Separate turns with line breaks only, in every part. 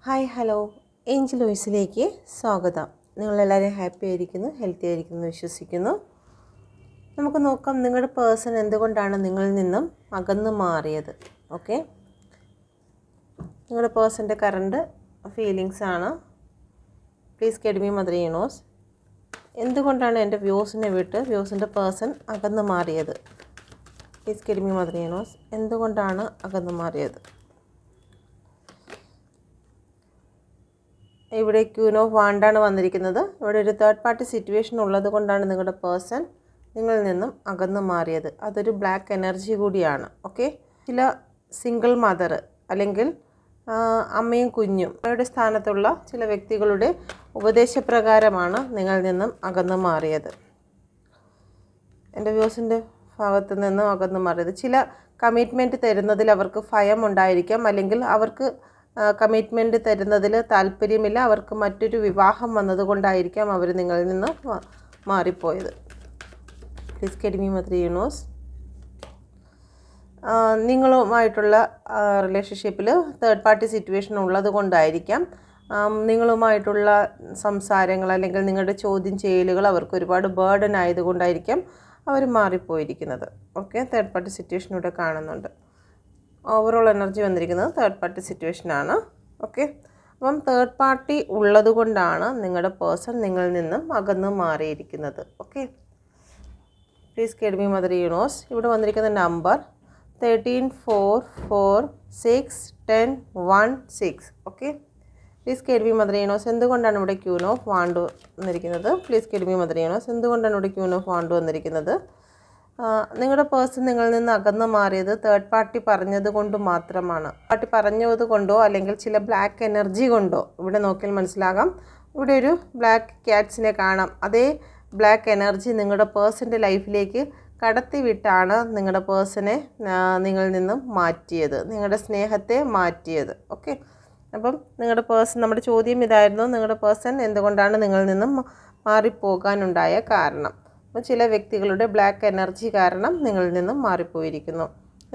Hi hello Angel വോയിസിലേക്ക് സ്വാഗതം. നിങ്ങളെല്ലാവരും happy ആയിരിക്കുന്നു, ഹെൽത്തി ആയിരിക്കുന്നു വിശ്വസിക്കുന്നു. നമുക്ക് നോക്കാം നിങ്ങളുടെ പേഴ്സൺ എന്തുകൊണ്ടാണ് നിങ്ങളിൽ നിന്നും അകന്നു മാറിയത്. ഓക്കെ, നിങ്ങളുടെ പേഴ്സൻ്റെ കറണ്ട് ഫീലിങ്സ് ആണ്. Please get me mother universe. എന്തുകൊണ്ടാണ് എൻ്റെ വ്യൂസിനെ വിട്ട് വ്യൂസിൻ്റെ പേഴ്സൺ അകന്നു മാറിയത്? Please get me mother universe. എന്തുകൊണ്ടാണ് അകന്നു മാറിയത്? ഇവിടെ ക്യൂൻ ഓഫ് വാണ്ടാണ് വന്നിരിക്കുന്നത്. ഇവിടെ ഒരു തേർഡ് പാർട്ടി സിറ്റുവേഷൻ ഉള്ളത് കൊണ്ടാണ് നിങ്ങളുടെ പേഴ്സൺ നിങ്ങളിൽ നിന്നും അകന്നു മാറിയത്. അതൊരു ബ്ലാക്ക് എനർജി കൂടിയാണ്. ഓക്കെ, ചില സിംഗിൾ മദർ അല്ലെങ്കിൽ അമ്മയും കുഞ്ഞും അവരുടെ സ്ഥാനത്തുള്ള ചില വ്യക്തികളുടെ ഉപദേശപ്രകാരമാണ് നിങ്ങളിൽ നിന്നും അകന്നു മാറിയത്. എൻ്റെ വ്യൂസിൻ്റെ ഭാഗത്തു നിന്നും അകന്നു മാറിയത്. ചില കമ്മിറ്റ്മെൻറ്റ് തരുന്നതിൽ അവർക്ക് ഭയം ഉണ്ടായിരിക്കാം, അല്ലെങ്കിൽ അവർക്ക് കമ്മിറ്റ്മെൻറ്റ് തരുന്നതിൽ താല്പര്യമില്ല, അവർക്ക് മറ്റൊരു വിവാഹം വന്നതുകൊണ്ടായിരിക്കാം അവർ നിങ്ങളിൽ നിന്ന് മാറിപ്പോയത്. Please get me mother universe. നിങ്ങളുമായിട്ടുള്ള റിലേഷൻഷിപ്പിൽ തേർഡ് പാർട്ടി സിറ്റുവേഷൻ ഉള്ളത് കൊണ്ടായിരിക്കാം നിങ്ങളുമായിട്ടുള്ള സംസാരങ്ങൾ അല്ലെങ്കിൽ നിങ്ങളുടെ ചോദ്യം ചെയ്യലുകൾ അവർക്ക് ഒരുപാട് ബേർഡൻ ആയതുകൊണ്ടായിരിക്കാം അവർ മാറിപ്പോയിരിക്കുന്നത്. ഓക്കെ, തേർഡ് പാർട്ടി സിറ്റുവേഷൻ ഇവിടെ കാണുന്നുണ്ട്. ഓവറോൾ എനർജി വന്നിരിക്കുന്നത് തേർഡ് പാർട്ടി സിറ്റുവേഷനാണ്. ഓക്കെ, അപ്പം തേർഡ് പാർട്ടി ഉള്ളത് കൊണ്ടാണ് നിങ്ങളുടെ പേഴ്സൺ നിങ്ങളിൽ നിന്നും അകന്നു മാറിയിരിക്കുന്നത്. Okay, please get me mother universe. ഇവിടെ വന്നിരിക്കുന്ന number 1344610116. Okay, please get me mother universe. എന്തുകൊണ്ടാണ് ഇവിടെ ക്യൂൻ ഓഫ് വാണ്ട് വന്നിരിക്കുന്നത്? Please get me mother universe. എന്തുകൊണ്ടാണ് ഇവിടെ ക്യൂൻ ഓഫ് വാണ്ട് വന്നിരിക്കുന്നത്? നിങ്ങളുടെ പേഴ്സൺ നിങ്ങളിൽ നിന്ന് അകന്നു മാറിയത് തേർഡ് പാർട്ടി പറഞ്ഞത് കൊണ്ട് മാത്രമാണ്. പാർട്ടി പറഞ്ഞത് കൊണ്ടോ അല്ലെങ്കിൽ ചില ബ്ലാക്ക് എനർജി കൊണ്ടോ ഇവിടെ നോക്കിയാൽ മനസ്സിലാകാം. ഇവിടെ ഒരു ബ്ലാക്ക് ക്യാറ്റ്സിനെ കാണാം. അതേ ബ്ലാക്ക് എനർജി നിങ്ങളുടെ പേഴ്സൻ്റെ ലൈഫിലേക്ക് കടത്തിവിട്ടാണ് നിങ്ങളുടെ പേഴ്സണെ നിങ്ങളിൽ നിന്നും മാറ്റിയത്, നിങ്ങളുടെ സ്നേഹത്തെ മാറ്റിയത്. ഓക്കെ, അപ്പം നിങ്ങളുടെ പേഴ്സൺ, നമ്മുടെ ചോദ്യം ഇതായിരുന്നു, നിങ്ങളുടെ പേഴ്സൺ എന്തുകൊണ്ടാണ് നിങ്ങളിൽ നിന്നും മാറിപ്പോകാനുണ്ടായ കാരണം. അപ്പോൾ ചില വ്യക്തികളുടെ ബ്ലാക്ക് എനർജി കാരണം നിങ്ങളിൽ നിന്നും മാറിപ്പോയിരിക്കുന്നു.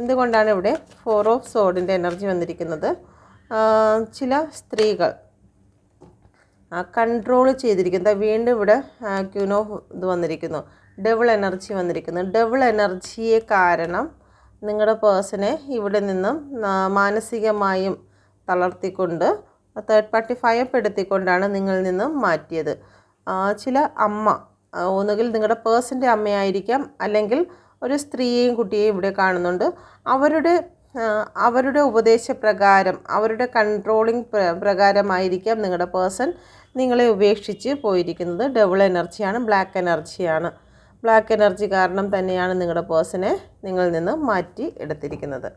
എന്തുകൊണ്ടാണ് ഇവിടെ 4 ഓഫ് സോഡിൻ്റെ എനർജി വന്നിരിക്കുന്നത്? ചില സ്ത്രീകൾ കൺട്രോൾ ചെയ്തിരിക്കുന്നത്. വീണ്ടും ഇവിടെ ക്യൂൻ ഓഫ് ഇത് വന്നിരിക്കുന്നു, ഡബിൾ എനർജി വന്നിരിക്കുന്നു. ഡബിൾ എനർജിയെ കാരണം നിങ്ങളുടെ പേഴ്സണെ ഇവിടെ നിന്നും മാനസികമായും തളർത്തിക്കൊണ്ട് തേർഡ് പാർട്ടി ഭയപ്പെടുത്തിക്കൊണ്ടാണ് നിങ്ങളിൽ നിന്നും മാറ്റിയത്. ചില അമ്മ, ഒന്നുകിൽ നിങ്ങളുടെ പേഴ്സൻ്റെ അമ്മയായിരിക്കാം, അല്ലെങ്കിൽ ഒരു സ്ത്രീയെയും കുട്ടിയെയും ഇവിടെ കാണുന്നുണ്ട്. അവരുടെ ഉപദേശപ്രകാരം, അവരുടെ കൺട്രോളിങ് പ്രകാരമായിരിക്കാം നിങ്ങളുടെ പേഴ്സൺ നിങ്ങളെ ഉപേക്ഷിച്ച് പോയിരിക്കുന്നത്. ഡബിൾ എനർജിയാണ്, ബ്ലാക്ക് എനർജിയാണ്. ബ്ലാക്ക് എനർജി കാരണം തന്നെയാണ് നിങ്ങളുടെ പേഴ്സണെ നിങ്ങളിൽ നിന്ന് മാറ്റി എടുത്തിരിക്കുന്നത്.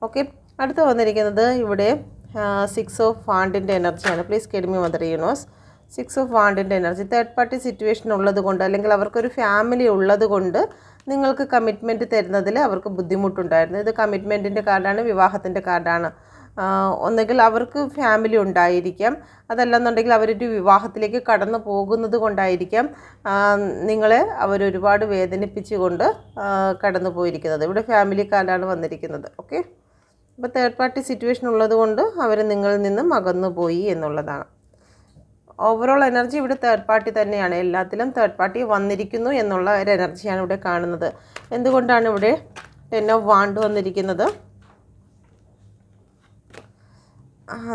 ഓക്കെ, അടുത്ത് വന്നിരിക്കുന്നത് ഇവിടെ 6 ഓഫ് വാണ്ടിൻ്റെ എനർജിയാണ്. Please get me mother universe. 6 of വാണ്ടിൻ്റെ എനർജി തേർഡ് പാർട്ടി സിറ്റുവേഷൻ ഉള്ളത് കൊണ്ട്, അല്ലെങ്കിൽ അവർക്കൊരു ഫാമിലി ഉള്ളത് കൊണ്ട് നിങ്ങൾക്ക് കമ്മിറ്റ്മെൻറ്റ് തരുന്നതിൽ അവർക്ക് ബുദ്ധിമുട്ടുണ്ടായിരുന്നു. ഇത് കമ്മിറ്റ്മെൻറ്റിൻ്റെ കാർഡാണ്, വിവാഹത്തിൻ്റെ കാർഡാണ്. ഒന്നുകിൽ അവർക്ക് ഫാമിലി ഉണ്ടായിരിക്കാം, അതല്ലെന്നുണ്ടെങ്കിൽ അവരൊരു വിവാഹത്തിലേക്ക് കടന്നു പോകുന്നത് കൊണ്ടായിരിക്കാം നിങ്ങളെ അവരൊരുപാട് വേദനിപ്പിച്ചുകൊണ്ട് കടന്നു പോയിരിക്കുന്നത്. ഇവിടെ ഫാമിലി കാർഡാണ് വന്നിരിക്കുന്നത്. ഓക്കെ, അപ്പോൾ തേർഡ് പാർട്ടി സിറ്റുവേഷൻ ഉള്ളത് കൊണ്ട് അവർ നിങ്ങളിൽ നിന്നും അകന്നു പോയി എന്നുള്ളതാണ്. ഓവറോൾ എനർജി ഇവിടെ തേർഡ് പാർട്ടി തന്നെയാണ്. എല്ലാത്തിലും തേർഡ് പാർട്ടി വന്നിരിക്കുന്നു എന്നുള്ള ഒരു എനർജിയാണ് ഇവിടെ കാണുന്നത്. എന്തുകൊണ്ടാണ് ഇവിടെ 10 ഓഫ് വാണ്ട് വന്നിരിക്കുന്നത്?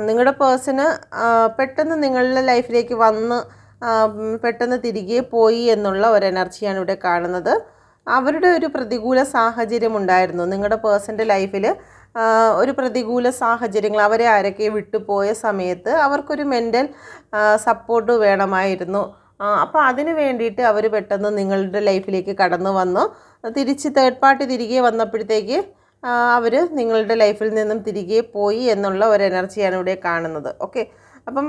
നിങ്ങളുടെ പേഴ്സണ് പെട്ടെന്ന് നിങ്ങളുടെ ലൈഫിലേക്ക് വന്ന് പെട്ടെന്ന് തിരികെ പോയി എന്നുള്ള ഒരു എനർജിയാണ് ഇവിടെ കാണുന്നത്. അവരുടെ ഒരു പ്രതികൂല സാഹചര്യം ഉണ്ടായിരുന്നു നിങ്ങളുടെ പേഴ്സൻ്റെ ലൈഫിൽ. ഒരു പ്രതികൂല സാഹചര്യങ്ങൾ, അവരെ ആരൊക്കെ വിട്ടുപോയ സമയത്ത് അവർക്കൊരു മെൻ്റൽ സപ്പോർട്ട് വേണമായിരുന്നു. അപ്പോൾ അതിന് വേണ്ടിയിട്ട് അവർ പെട്ടെന്ന് നിങ്ങളുടെ ലൈഫിലേക്ക് കടന്നു വന്നു. തിരിച്ച് തേർഡ് പാർട്ടി തിരികെ വന്നപ്പോഴത്തേക്ക് അവർ നിങ്ങളുടെ ലൈഫിൽ നിന്നും തിരികെ പോയി എന്നുള്ള ഒരു എനർജിയാണ് ഇവിടെ കാണുന്നത്. ഓക്കെ, അപ്പം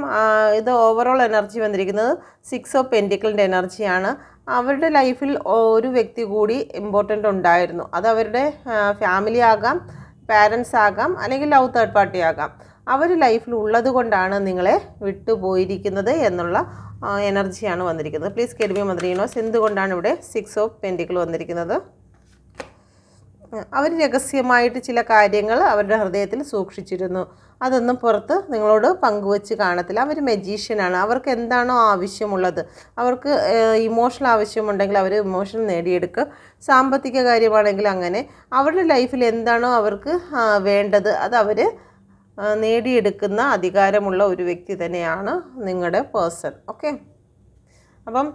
ഇത് ഓവറോൾ എനർജി വന്നിരിക്കുന്നത് 6 ഓഫ് പെൻറ്റിക്കിളിൻ്റെ എനർജിയാണ്. അവരുടെ ലൈഫിൽ ഒരു വ്യക്തി കൂടി ഇമ്പോർട്ടൻ്റ് ഉണ്ടായിരുന്നു. അത് അവരുടെ ഫാമിലി ആകാം, പാരൻസ് ആകാം, അല്ലെങ്കിൽ ലവ് തേർഡ് പാർട്ടി ആകാം. അവർ ലൈഫിൽ ഉള്ളത് കൊണ്ടാണ് നിങ്ങളെ വിട്ടുപോയിരിക്കുന്നത് എന്നുള്ള എനർജിയാണ് വന്നിരിക്കുന്നത്. Please get me mother universe. എന്തുകൊണ്ടാണ് ഇവിടെ 6 ഓഫ് പെൻറ്റിക്കിൾ വന്നിരിക്കുന്നത്? അവർ രഹസ്യമായിട്ട് ചില കാര്യങ്ങൾ അവരുടെ ഹൃദയത്തിൽ സൂക്ഷിച്ചിരുന്നു. അതൊന്നും പുറത്ത് നിങ്ങളോട് പങ്കുവെച്ച് കാണത്തില്ല. അവർ മെജീഷ്യനാണ്. അവർക്ക് എന്താണോ ആവശ്യമുള്ളത്, അവർക്ക് ഇമോഷണൽ ആവശ്യമുണ്ടെങ്കിൽ അവർ ഇമോഷൻ നേടിയെടുക്കും. സാമ്പത്തിക കാര്യമാണെങ്കിൽ അങ്ങനെ അവരുടെ ലൈഫിൽ എന്താണോ അവർക്ക് വേണ്ടത് അത് അവർ നേടിയെടുക്കുന്ന അധികാരമുള്ള ഒരു വ്യക്തി തന്നെയാണ് നിങ്ങളുടെ പേഴ്സൺ. ഓക്കെ, അപ്പം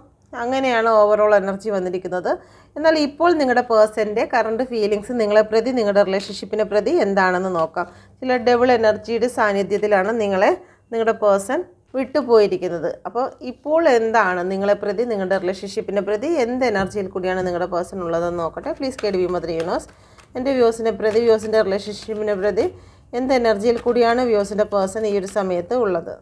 അങ്ങനെയാണ് ഓവറോൾ എനർജി വന്നിരിക്കുന്നത്. എന്നാൽ ഇപ്പോൾ നിങ്ങളുടെ പേഴ്സൻ്റെ കറണ്ട് ഫീലിങ്സ് നിങ്ങളെ പ്രതി, നിങ്ങളുടെ റിലേഷൻഷിപ്പിനെ പ്രതി എന്താണെന്ന് നോക്കാം. ചില ഡബിൾ എനർജിയുടെ സാന്നിധ്യത്തിലാണ് നിങ്ങളുടെ പേഴ്സൺ വിട്ടുപോയിരിക്കുന്നത്. അപ്പോൾ ഇപ്പോൾ എന്താണ് നിങ്ങളെ പ്രതി, നിങ്ങളുടെ റിലേഷൻഷിപ്പിനെ പ്രതി എന്ത് എനർജിയിൽ കൂടിയാണ് നിങ്ങളുടെ പേഴ്സൺ ഉള്ളതെന്ന് നോക്കട്ടെ. Please guide me mother universe. എൻ്റെ വ്യൂസിനെ പ്രതി, വ്യൂസിൻ്റെ റിലേഷൻഷിപ്പിനെ പ്രതി എന്ത് എനർജിയിൽ കൂടിയാണ് വ്യൂസിൻ്റെ പേഴ്സൺ ഈ ഒരു സമയത്ത് ഉള്ളത്?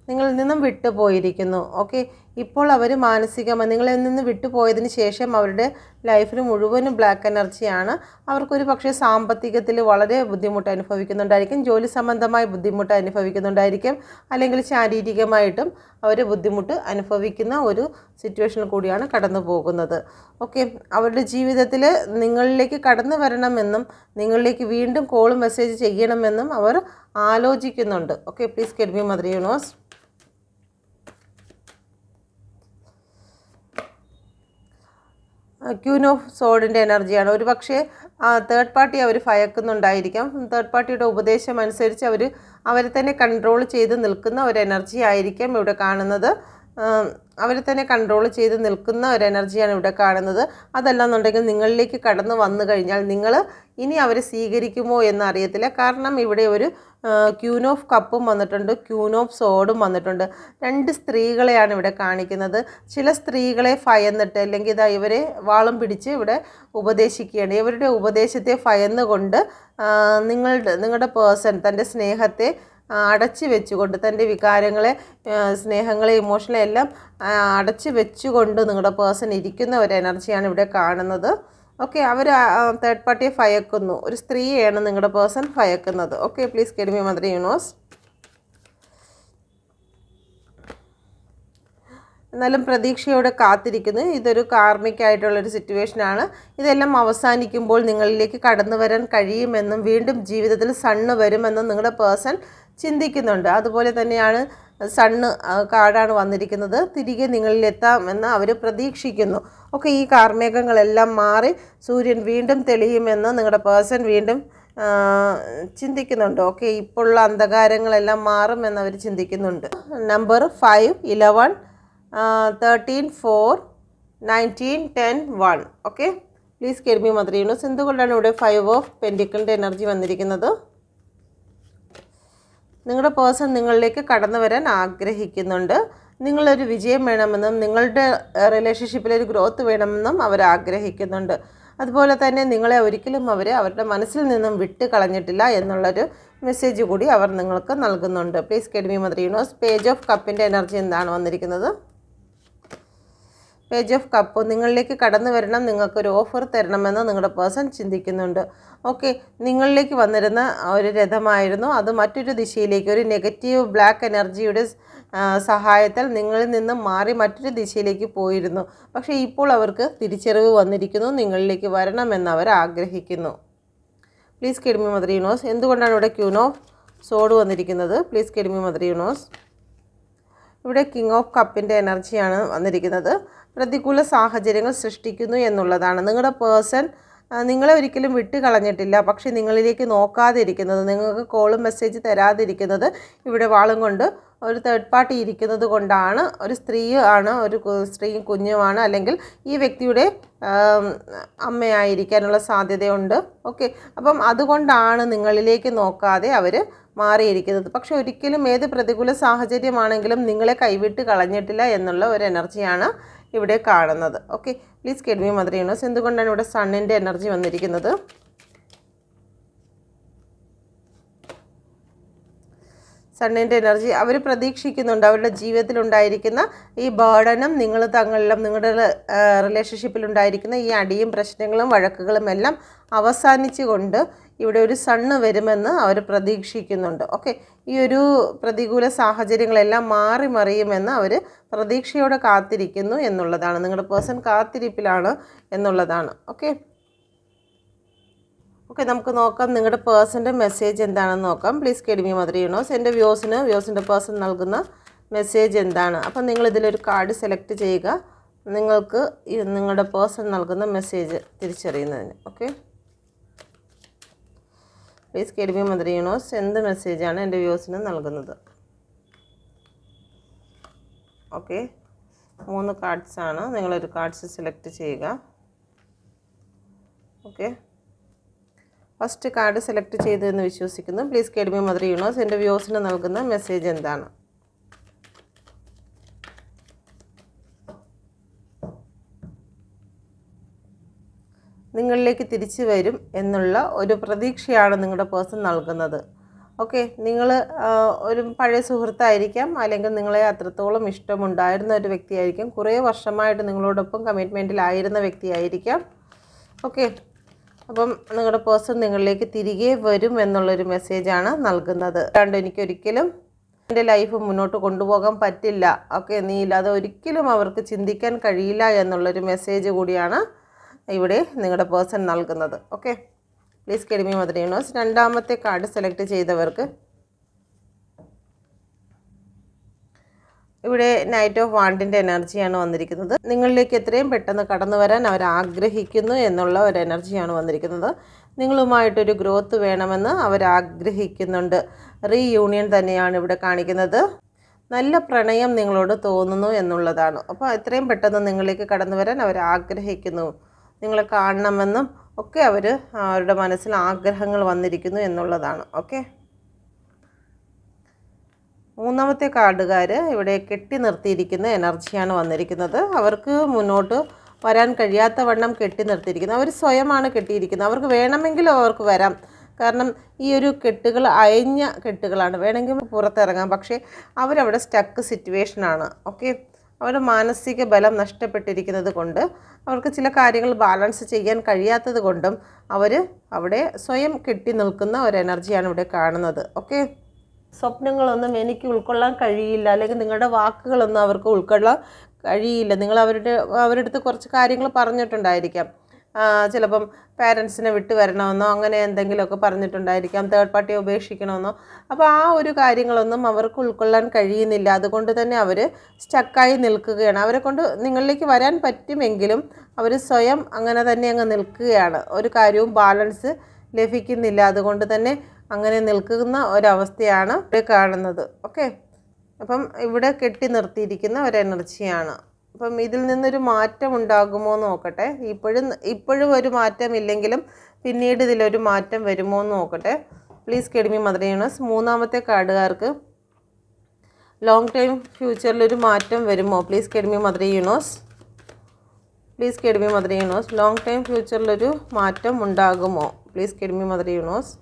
നിങ്ങളിൽ നിന്നും വിട്ടുപോയിരിക്കുന്നു. ഓക്കെ, ഇപ്പോൾ അവർ മാനസികമായി നിങ്ങളിൽ നിന്ന് വിട്ടുപോയതിന് ശേഷം അവരുടെ ലൈഫിൽ മുഴുവനും ബ്ലാക്ക് എനർജിയാണ്. അവർക്കൊരു പക്ഷേ സാമ്പത്തികത്തിൽ വളരെ ബുദ്ധിമുട്ട് അനുഭവിക്കുന്നുണ്ടായിരിക്കും, ജോലി സംബന്ധമായി ബുദ്ധിമുട്ട് അനുഭവിക്കുന്നുണ്ടായിരിക്കും, അല്ലെങ്കിൽ ശാരീരികമായിട്ടും അവർ ബുദ്ധിമുട്ട് അനുഭവിക്കുന്ന ഒരു സിറ്റുവേഷനിൽ കൂടിയാണ് കടന്നു പോകുന്നത്. ഓക്കെ, അവരുടെ ജീവിതത്തിൽ നിങ്ങളിലേക്ക് കടന്നു വരണമെന്നും നിങ്ങളിലേക്ക് വീണ്ടും കോൾ മെസ്സേജ് ചെയ്യണമെന്നും അവർ ആലോചിക്കുന്നുണ്ട്. Okay, please get me mother universe. Queen of സോഡിൻ്റെ എനർജിയാണ്. ഒരു പക്ഷേ തേർഡ് പാർട്ടി അവർ ഭയക്കുന്നുണ്ടായിരിക്കാം. തേർഡ് പാർട്ടിയുടെ ഉപദേശം അനുസരിച്ച് അവരെ തന്നെ കൺട്രോൾ ചെയ്ത് നിൽക്കുന്ന ഒരു എനർജി ആയിരിക്കാം ഇവിടെ കാണുന്നത്. അവരെ തന്നെ കൺട്രോൾ ചെയ്ത് നിൽക്കുന്ന ഒരു എനർജിയാണ് ഇവിടെ കാണുന്നത്. അതല്ലെന്നുണ്ടെങ്കിൽ നിങ്ങളിലേക്ക് കടന്നു വന്നു കഴിഞ്ഞാൽ നിങ്ങൾ ഇനി അവരെ സ്വീകരിക്കുമോ എന്നറിയത്തില്ല. കാരണം ഇവിടെ ഒരു ക്യൂൻ ഓഫ് കപ്പും വന്നിട്ടുണ്ട്, ക്യൂൻ ഓഫ് സോഡും വന്നിട്ടുണ്ട്. രണ്ട് സ്ത്രീകളെയാണ് ഇവിടെ കാണിക്കുന്നത്. ചില സ്ത്രീകളെ ഭയന്നിട്ട് അല്ലെങ്കിൽ ഇവരെ വാളും പിടിച്ച് ഇവിടെ ഉപദേശിക്കുകയാണ്. ഇവരുടെ ഉപദേശത്തെ ഭയന്നുകൊണ്ട് നിങ്ങളുടെ പേഴ്സൺ തൻ്റെ സ്നേഹത്തെ അടച്ചു വെച്ചുകൊണ്ട്, തൻ്റെ വികാരങ്ങളെ, സ്നേഹങ്ങളെ, ഇമോഷണലെ എല്ലാം അടച്ചു വെച്ചുകൊണ്ട് നിങ്ങളുടെ പേഴ്സൺ ഇരിക്കുന്ന ഒരു എനർജിയാണ് ഇവിടെ കാണുന്നത്. ഓക്കെ, അവർ തേർഡ് പാർട്ടിയെ ഭയക്കുന്നു. ഒരു സ്ത്രീയെയാണ് നിങ്ങളുടെ പേഴ്സൺ ഭയക്കുന്നത്. Okay, please get me mother universe. എന്നാലും പ്രതീക്ഷയോടെ കാത്തിരിക്കുന്നു. ഇതൊരു കാർമികമായിട്ടുള്ളൊരു സിറ്റുവേഷനാണ്. ഇതെല്ലാം അവസാനിക്കുമ്പോൾ നിങ്ങളിലേക്ക് കടന്നു വരാൻ കഴിയുമെന്നും വീണ്ടും ജീവിതത്തിൽ സണ്ണ് വരുമെന്നും നിങ്ങളുടെ പേഴ്സൺ ചിന്തിക്കുന്നുണ്ട്. അതുപോലെ തന്നെയാണ് സണ്ണ് കാർഡാണ് വന്നിരിക്കുന്നത്. തിരികെ നിങ്ങളിലെത്താമെന്ന് അവർ പ്രതീക്ഷിക്കുന്നു. ഓക്കെ, ഈ കാർമേഘങ്ങളെല്ലാം മാറി സൂര്യൻ വീണ്ടും തെളിയുമെന്ന് നിങ്ങളുടെ പേഴ്സൺ വീണ്ടും ചിന്തിക്കുന്നുണ്ട്. ഓക്കെ, ഇപ്പോഴുള്ള അന്ധകാരങ്ങളെല്ലാം മാറുമെന്ന് അവർ ചിന്തിക്കുന്നുണ്ട്. Number 5, 11, 13, 4, 19, 10, 1. Okay, please get me mother universe. എന്തുകൊണ്ടാണ് ഇവിടെ 5 ഓഫ് പെൻഡിക്കിളിൻ്റെ എനർജി വന്നിരിക്കുന്നത്? നിങ്ങളുടെ പേഴ്സൺ നിങ്ങളിലേക്ക് കടന്നു വരാൻ ആഗ്രഹിക്കുന്നുണ്ട്. നിങ്ങളൊരു വിജയം വേണമെന്നും നിങ്ങളുടെ റിലേഷൻഷിപ്പിലൊരു ഗ്രോത്ത് വേണമെന്നും അവർ ആഗ്രഹിക്കുന്നുണ്ട്. അതുപോലെ തന്നെ നിങ്ങളെ ഒരിക്കലും അവരുടെ മനസ്സിൽ നിന്നും വിട്ട് കളഞ്ഞിട്ടില്ല എന്നുള്ളൊരു മെസ്സേജ് കൂടി അവർ നിങ്ങൾക്ക് നൽകുന്നുണ്ട്. Please get me mother universe. Page of കപ്പിൻ്റെ എനർജി എന്താണ് വന്നിരിക്കുന്നത്? പേജ് ഓഫ് കപ്പ്, നിങ്ങളിലേക്ക് കടന്നു വരണം, നിങ്ങൾക്കൊരു ഓഫർ തരണമെന്ന് നിങ്ങളുടെ പേഴ്സൺ ചിന്തിക്കുന്നുണ്ട്. ഓക്കെ, നിങ്ങളിലേക്ക് വന്നിരുന്ന ഒരു രഥമായിരുന്നു അത് മറ്റൊരു ദിശയിലേക്ക്, ഒരു നെഗറ്റീവ് ബ്ലാക്ക് എനർജിയുടെ സഹായത്താൽ നിങ്ങളിൽ നിന്നും മാറി മറ്റൊരു ദിശയിലേക്ക് പോയിരുന്നു. പക്ഷേ ഇപ്പോൾ അവർക്ക് തിരിച്ചറിവ് വന്നിരിക്കുന്നു, നിങ്ങളിലേക്ക് വരണമെന്ന് അവർ ആഗ്രഹിക്കുന്നു. Please get me mother universe. എന്തുകൊണ്ടാണ് ഇവിടെ ക്യൂൻ ഓഫ് സോഡ് വന്നിരിക്കുന്നത്? Please get me mother universe. ഇവിടെ കിങ് ഓഫ് കപ്പിൻ്റെ എനർജിയാണ് വന്നിരിക്കുന്നത്. പ്രതികൂല സാഹചര്യങ്ങൾ സൃഷ്ടിക്കുന്നു എന്നുള്ളതാണ്. നിങ്ങളുടെ പേഴ്സൺ നിങ്ങളെ ഒരിക്കലും വിട്ട് കളഞ്ഞിട്ടില്ല. പക്ഷേ നിങ്ങളിലേക്ക് നോക്കാതെ ഇരിക്കുന്നത്, നിങ്ങൾക്ക് കോളും മെസ്സേജ് തരാതിരിക്കുന്നത്, ഇവിടെ വാളും കൊണ്ട് ഒരു തേർഡ് പാർട്ടി ഇരിക്കുന്നത് കൊണ്ടാണ്. ഒരു സ്ത്രീയും കുഞ്ഞുമാണ്, അല്ലെങ്കിൽ ഈ വ്യക്തിയുടെ അമ്മയായിരിക്കാനുള്ള സാധ്യതയുണ്ട്. ഓക്കെ, അപ്പം അതുകൊണ്ടാണ് നിങ്ങളിലേക്ക് നോക്കാതെ അവർ മാറിയിരിക്കുന്നത്. പക്ഷെ ഒരിക്കലും ഏത് പ്രതികൂല സാഹചര്യമാണെങ്കിലും നിങ്ങളെ കൈവിട്ട് കളഞ്ഞിട്ടില്ല എന്നുള്ള ഒരു എനർജിയാണ് ഇവിടെ കാണുന്നത്. Okay, please get me mother universe. എന്തുകൊണ്ടാണ് ഇവിടെ സണ്ണിൻ്റെ എനർജി വന്നിരിക്കുന്നത്? സണ്ണിൻ്റെ എനർജി അവർ പ്രതീക്ഷിക്കുന്നുണ്ട് അവരുടെ ജീവിതത്തിലുണ്ടായിരിക്കുന്ന ഈ ബേർഡനും നിങ്ങൾ തങ്ങളിലും നിങ്ങളുടെ റിലേഷൻഷിപ്പിലുണ്ടായിരിക്കുന്ന ഈ അടിയും പ്രശ്നങ്ങളും വഴക്കുകളും എല്ലാം അവസാനിച്ചുകൊണ്ട് ഇവിടെ ഒരു സണ്ണ് വരുമെന്ന് അവർ പ്രതീക്ഷിക്കുന്നുണ്ട്. ഓക്കെ, ഈ ഒരു പ്രതികൂല സാഹചര്യങ്ങളെല്ലാം മാറി മറിയുമെന്ന് അവർ പ്രതീക്ഷയോടെ കാത്തിരിക്കുന്നു എന്നുള്ളതാണ്. നിങ്ങളുടെ പേഴ്സൺ കാത്തിരിപ്പിലാണ് എന്നുള്ളതാണ്. ഓക്കെ, ഓക്കെ, നമുക്ക് നോക്കാം നിങ്ങളുടെ പേഴ്സൻ്റെ മെസ്സേജ് എന്താണെന്ന് നോക്കാം. Please guide me mother universe. എൻ്റെ വ്യൂസിൻ്റെ പേഴ്സൺ നൽകുന്ന മെസ്സേജ് എന്താണ്? അപ്പം നിങ്ങൾ ഇതിലൊരു കാർഡ് സെലക്ട് ചെയ്യുക, നിങ്ങൾക്ക് നിങ്ങളുടെ പേഴ്സൺ നൽകുന്ന മെസ്സേജ് തിരിച്ചറിയുന്നതിന്. Okay, please guide me mother universe, എന്ത് മെസ്സേജാണ് എൻ്റെ വ്യൂസിന് നൽകുന്നത്? ഓക്കെ, 3 കാർഡ്സാണ്. നിങ്ങളൊരു കാർഡ്സ് സെലക്ട് ചെയ്യുക. ഓക്കെ, ഫസ്റ്റ് കാർഡ് സെലക്ട് ചെയ്തു എന്ന് വിശ്വസിക്കുന്നു. Please guide me mother universe, എൻ്റെ വ്യൂസിന് നൽകുന്ന മെസ്സേജ് എന്താണ്? നിങ്ങളിലേക്ക് തിരിച്ചു വരും എന്നുള്ള ഒരു പ്രതീക്ഷയാണ് നിങ്ങളുടെ പേഴ്സൺ നൽകുന്നത്. ഓക്കെ, നിങ്ങൾ ഒരു പഴയ സുഹൃത്തായിരിക്കാം, അല്ലെങ്കിൽ നിങ്ങളെ അത്രത്തോളം ഇഷ്ടമുണ്ടായിരുന്ന ഒരു വ്യക്തിയായിരിക്കും, കുറേ വർഷമായിട്ട് നിങ്ങളോടൊപ്പം കമ്മിറ്റ്മെൻറ്റിലായിരുന്ന വ്യക്തിയായിരിക്കാം. ഓക്കെ, അപ്പം നിങ്ങളുടെ പേഴ്സൺ നിങ്ങളിലേക്ക് തിരികെ വരും എന്നുള്ളൊരു മെസ്സേജാണ് നൽകുന്നത്. അതുകൊണ്ട് എനിക്കൊരിക്കലും എൻ്റെ ലൈഫ് മുന്നോട്ട് കൊണ്ടുപോകാൻ പറ്റില്ല, ഓക്കെ, നീ ഇല്ലാതെ ഒരിക്കലും അവർക്ക് ചിന്തിക്കാൻ കഴിയില്ല എന്നുള്ളൊരു മെസ്സേജ് കൂടിയാണ് ഇവിടെ നിങ്ങളുടെ പേഴ്സൺ നൽകുന്നത്. Okay, please guide me mother universe. രണ്ടാമത്തെ കാർഡ് സെലക്ട് ചെയ്തവർക്ക് ഇവിടെ നൈറ്റ് ഓഫ് വാണ്ടിൻ്റെ എനർജിയാണ് വന്നിരിക്കുന്നത്. നിങ്ങളിലേക്ക് എത്രയും പെട്ടെന്ന് കടന്നു വരാൻ അവർ ആഗ്രഹിക്കുന്നു എന്നുള്ള ഒരു എനർജിയാണ് വന്നിരിക്കുന്നത്. നിങ്ങളുമായിട്ടൊരു ഗ്രോത്ത് വേണമെന്ന് അവർ ആഗ്രഹിക്കുന്നുണ്ട്. റീയൂണിയൻ തന്നെയാണ് ഇവിടെ കാണിക്കുന്നത്. നല്ല പ്രണയം നിങ്ങളോട് തോന്നുന്നു എന്നുള്ളതാണ്. അപ്പോൾ എത്രയും പെട്ടെന്ന് നിങ്ങളിലേക്ക് കടന്നു വരാൻ അവർ ആഗ്രഹിക്കുന്നു, നിങ്ങളെ കാണണമെന്നും ഒക്കെ അവരുടെ മനസ്സിൽ ആഗ്രഹങ്ങൾ വന്നിരിക്കുന്നു എന്നുള്ളതാണ്. ഓക്കെ, മൂന്നാമത്തെ കാർഡുകാർ ഇവിടെ കെട്ടി നിർത്തിയിരിക്കുന്ന എനർജിയാണ് വന്നിരിക്കുന്നത്. അവർക്ക് മുന്നോട്ട് വരാൻ കഴിയാത്ത വണ്ണം കെട്ടി നിർത്തിയിരിക്കുന്നത്. അവർ സ്വയമാണ് കെട്ടിയിരിക്കുന്നത്. അവർക്ക് വേണമെങ്കിലും അവർക്ക് വരാം, കാരണം ഈ ഒരു കെട്ടുകൾ അയഞ്ഞ കെട്ടുകളാണ്, വേണമെങ്കിൽ പുറത്തിറങ്ങാം. പക്ഷേ അവരവിടെ സ്റ്റക്ക് സിറ്റുവേഷനാണ്. ഓക്കെ, അവരുടെ മാനസിക ബലം നഷ്ടപ്പെട്ടിരിക്കുന്നത് കൊണ്ട്, അവർക്ക് ചില കാര്യങ്ങൾ ബാലൻസ് ചെയ്യാൻ കഴിയാത്തത് കൊണ്ടും അവർ അവിടെ സ്വയം കെട്ടി നിൽക്കുന്ന ഒരു എനർജിയാണ് ഇവിടെ കാണുന്നത്. ഓക്കെ, സ്വപ്നങ്ങളൊന്നും എനിക്ക് ഉൾക്കൊള്ളാൻ കഴിയില്ല, അല്ലെങ്കിൽ നിങ്ങളുടെ വാക്കുകളൊന്നും അവർക്ക് ഉൾക്കൊള്ളാൻ കഴിയില്ല. നിങ്ങൾ അവരുടെ അടുത്ത് കുറച്ച് കാര്യങ്ങൾ പറഞ്ഞിട്ടുണ്ടായിരിക്കാം, ചിലപ്പം പാരൻസിനെ വിട്ട് വരണമെന്നോ അങ്ങനെ എന്തെങ്കിലുമൊക്കെ പറഞ്ഞിട്ടുണ്ടായിരിക്കാം, തേർഡ് പാർട്ടിയെ ഉപേക്ഷിക്കണമെന്നോ. അപ്പോൾ ആ ഒരു കാര്യങ്ങളൊന്നും അവർക്ക് ഉൾക്കൊള്ളാൻ കഴിയുന്നില്ല. അതുകൊണ്ട് തന്നെ അവർ സ്റ്റക്കായി നിൽക്കുകയാണ്. അവരെ കൊണ്ട് നിങ്ങളിലേക്ക് വരാൻ പറ്റുമെങ്കിലും അവർ സ്വയം അങ്ങനെ തന്നെ അങ്ങ് നിൽക്കുകയാണ്. ഒരു കാര്യവും ബാലൻസ് ലഭിക്കുന്നില്ല. അതുകൊണ്ട് തന്നെ അങ്ങനെ നിൽക്കുന്ന ഒരവസ്ഥയാണ് ഇവിടെ കാണുന്നത്. ഓക്കെ, അപ്പം ഇവിടെ കെട്ടി നിർത്തിയിരിക്കുന്ന ഒരു എനർജിയാണ്. അപ്പം ഇതിൽ നിന്നൊരു മാറ്റം ഉണ്ടാകുമോ എന്ന് നോക്കട്ടെ. ഇപ്പോഴും ഒരു മാറ്റം ഇല്ലെങ്കിലും പിന്നീട് ഇതിലൊരു മാറ്റം വരുമോ എന്ന് നോക്കട്ടെ. Please guide me mother universe. മൂന്നാമത്തെ കാർഡുകാർക്ക് ലോങ് ടൈം ഫ്യൂച്ചറിലൊരു മാറ്റം വരുമോ? Please guide me mother universe. Please guide me mother universe. Long time ഫ്യൂച്ചറിലൊരു മാറ്റം ഉണ്ടാകുമോ? Please guide me mother universe.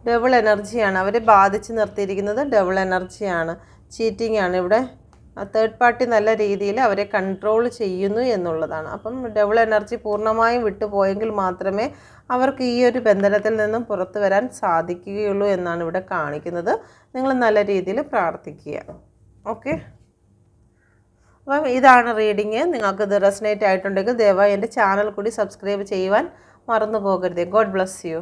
Double എനർജിയാണ് അവരെ ബാധിച്ച് നിർത്തിയിരിക്കുന്നത്. ഡബിൾ എനർജിയാണ്, ചീറ്റിംഗ് ആണ്. ഇവിടെ തേർഡ് പാർട്ടി നല്ല രീതിയിൽ അവരെ കൺട്രോൾ ചെയ്യുന്നു എന്നുള്ളതാണ്. അപ്പം ഡബിൾ എനർജി പൂർണ്ണമായും വിട്ടുപോയെങ്കിൽ മാത്രമേ അവർക്ക് ഈ ഒരു ബന്ധനത്തിൽ നിന്നും പുറത്തു വരാൻ സാധിക്കുകയുള്ളൂ എന്നാണ് ഇവിടെ കാണിക്കുന്നത്. നിങ്ങൾ നല്ല രീതിയിൽ പ്രാർത്ഥിക്കുക. ഓക്കെ, അപ്പം ഇതാണ് റീഡിങ്. നിങ്ങൾക്കിത് റെസനേറ്റ് ആയിട്ടുണ്ടെങ്കിൽ ദയവായി എൻ്റെ ചാനൽ കൂടി സബ്സ്ക്രൈബ് ചെയ്യുവാൻ മറന്നു പോകരുത്. God bless you.